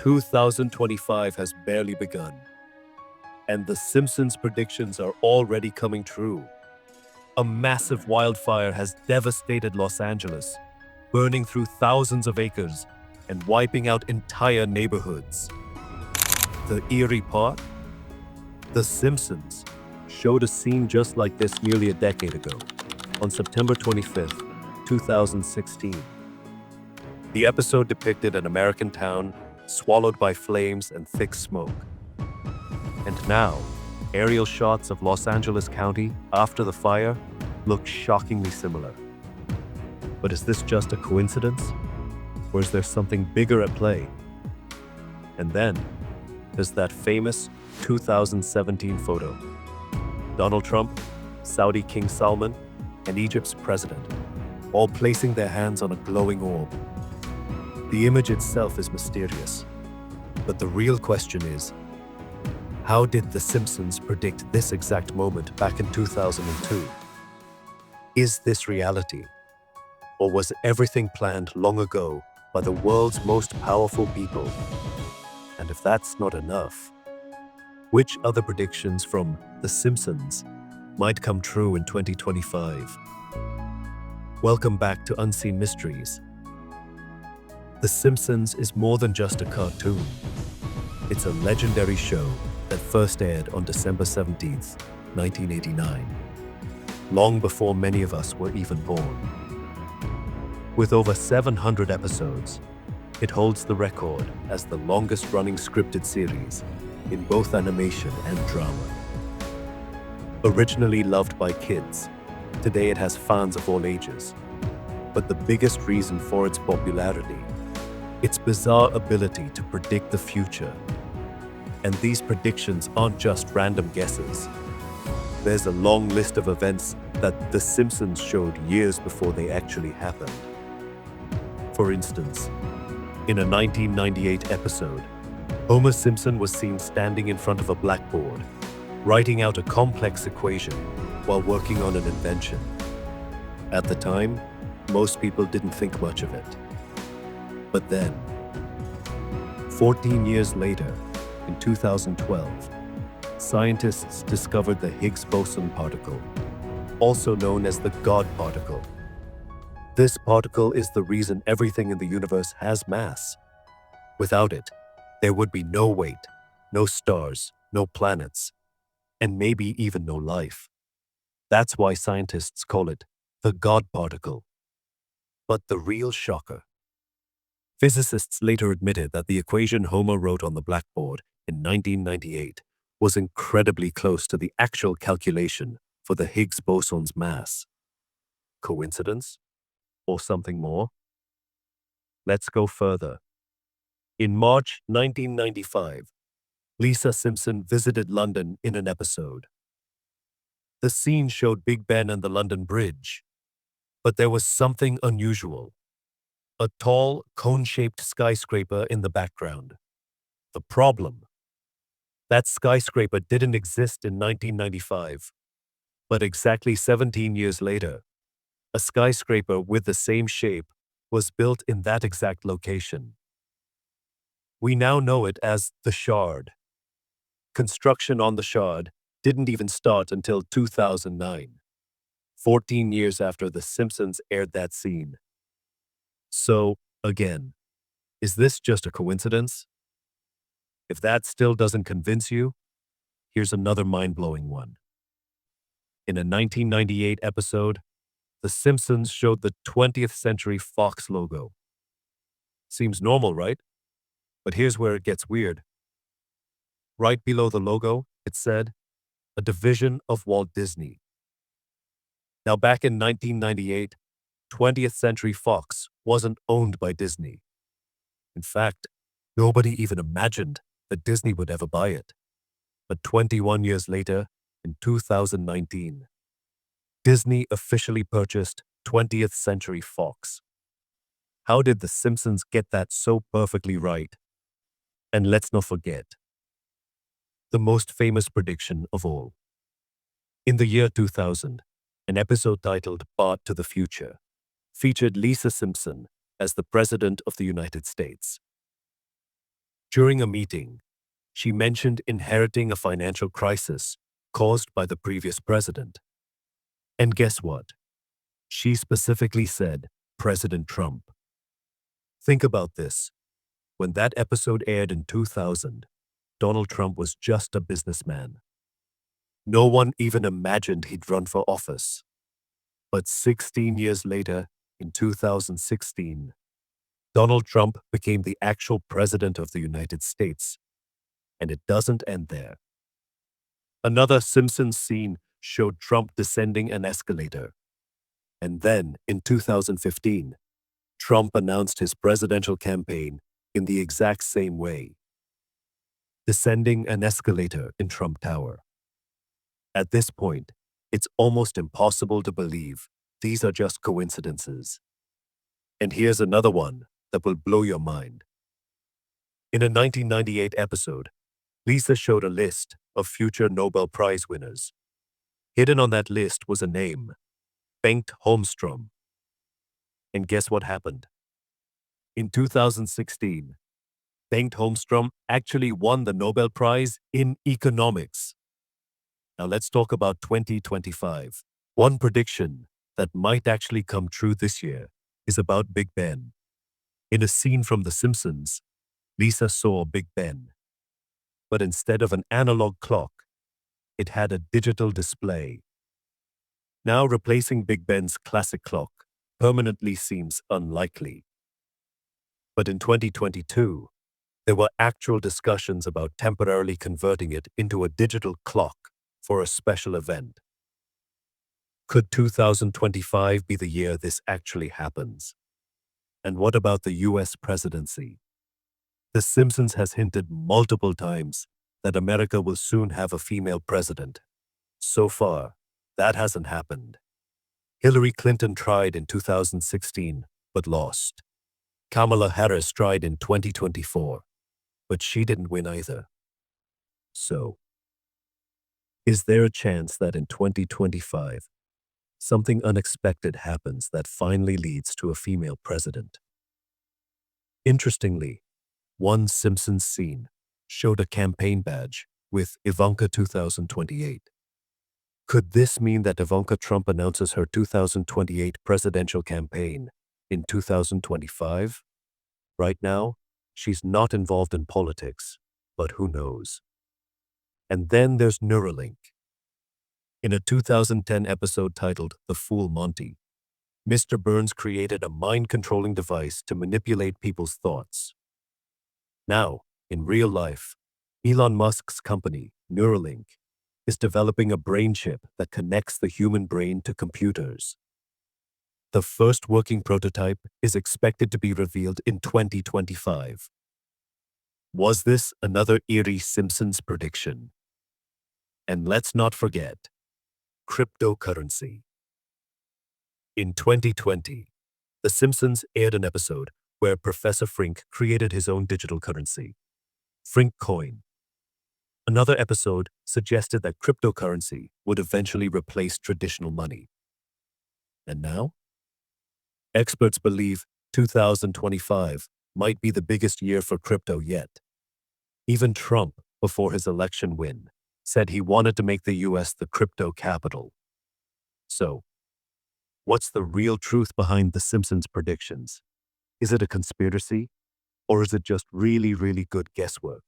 2025 has barely begun, and The Simpsons predictions are already coming true. A massive wildfire has devastated Los Angeles, burning through thousands of acres and wiping out entire neighborhoods. The Eerie Park? The Simpsons showed a scene just like this nearly a decade ago, on September 25th, 2016. The episode depicted an American town swallowed by flames and thick smoke. And now, aerial shots of Los Angeles County after the fire look shockingly similar. But is this just a coincidence? Or is there something bigger at play? And then, there's that famous 2017 photo. Donald Trump, Saudi King Salman, and Egypt's president, all placing their hands on a glowing orb. The image itself is mysterious, but the real question is, how did The Simpsons predict this exact moment back in 2002? Is this reality? Or was everything planned long ago by the world's most powerful people? And if that's not enough, which other predictions from The Simpsons might come true in 2025? Welcome back to Unseen Mysteries. The Simpsons is more than just a cartoon. It's a legendary show that first aired on December 17th, 1989, long before many of us were even born. With over 700 episodes, it holds the record as the longest-running scripted series in both animation and drama. Originally loved by kids, today it has fans of all ages. But the biggest reason for its popularity, its bizarre ability to predict the future. And these predictions aren't just random guesses. There's a long list of events that The Simpsons showed years before they actually happened. For instance, in a 1998 episode, Homer Simpson was seen standing in front of a blackboard, writing out a complex equation while working on an invention. At the time, most people didn't think much of it. But then, 14 years later, in 2012, scientists discovered the Higgs boson particle, also known as the God particle. This particle is the reason everything in the universe has mass. Without it, there would be no weight, no stars, no planets, and maybe even no life. That's why scientists call it the God particle. But the real shocker. Physicists later admitted that the equation Homer wrote on the blackboard in 1998 was incredibly close to the actual calculation for the Higgs boson's mass. Coincidence? Or something more? Let's go further. In March 1995, Lisa Simpson visited London in an episode. The scene showed Big Ben and the London Bridge, but there was something unusual. A tall, cone-shaped skyscraper in the background. The problem? That skyscraper didn't exist in 1995, but exactly 17 years later, a skyscraper with the same shape was built in that exact location. We now know it as the Shard. Construction on the Shard didn't even start until 2009, 14 years after The Simpsons aired that scene. So, again, is this just a coincidence? If that still doesn't convince you, here's another mind-blowing one. In a 1998 episode, The Simpsons showed the 20th Century Fox logo. Seems normal, right? But here's where it gets weird. Right below the logo, it said, a division of Walt Disney. Now back in 1998, 20th Century Fox wasn't owned by Disney. In fact, nobody even imagined that Disney would ever buy it. But 21 years later, in 2019, Disney officially purchased 20th Century Fox. How did The Simpsons get that so perfectly right? And let's not forget, the most famous prediction of all. In the year 2000, an episode titled Path to the Future featured Lisa Simpson as the President of the United States. During a meeting, she mentioned inheriting a financial crisis caused by the previous president. And guess what? She specifically said President Trump. Think about this. When that episode aired in 2000, Donald Trump was just a businessman. No one even imagined he'd run for office. But 16 years later, in 2016, Donald Trump became the actual president of the United States. And it doesn't end there. Another Simpsons scene showed Trump descending an escalator. And then, in 2015, Trump announced his presidential campaign in the exact same way, descending an escalator in Trump Tower. At this point, it's almost impossible to believe these are just coincidences. And here's another one that will blow your mind. In a 1998 episode, Lisa showed a list of future Nobel Prize winners. Hidden on that list was a name, Bengt Holmstrom. And guess what happened? In 2016, Bengt Holmstrom actually won the Nobel Prize in economics. Now let's talk about 2025. One prediction that might actually come true this year is about Big Ben. In a scene from The Simpsons, Lisa saw Big Ben. But instead of an analog clock, it had a digital display. Now replacing Big Ben's classic clock permanently seems unlikely. But in 2022, there were actual discussions about temporarily converting it into a digital clock for a special event. Could 2025 be the year this actually happens? And what about the US presidency? The Simpsons has hinted multiple times that America will soon have a female president. So far, that hasn't happened. Hillary Clinton tried in 2016, but lost. Kamala Harris tried in 2024, but she didn't win either. So, is there a chance that in 2025, something unexpected happens that finally leads to a female president? Interestingly, one Simpsons scene showed a campaign badge with Ivanka 2028. Could this mean that Ivanka Trump announces her 2028 presidential campaign in 2025? Right now, she's not involved in politics, but who knows? And then there's Neuralink. In a 2010 episode titled The Fool Monty, Mr. Burns created a mind-controlling device to manipulate people's thoughts. Now, in real life, Elon Musk's company, Neuralink, is developing a brain chip that connects the human brain to computers. The first working prototype is expected to be revealed in 2025. Was this another Eerie Simpsons prediction? And let's not forget, cryptocurrency. In 2020, The Simpsons aired an episode where Professor Frink created his own digital currency, Frink Coin. Another episode suggested that cryptocurrency would eventually replace traditional money. And now? Experts believe 2025 might be the biggest year for crypto yet. Even Trump, before his election win, said he wanted to make the US the crypto capital. So, what's the real truth behind The Simpsons predictions? Is it a conspiracy? Or is it just really, really good guesswork?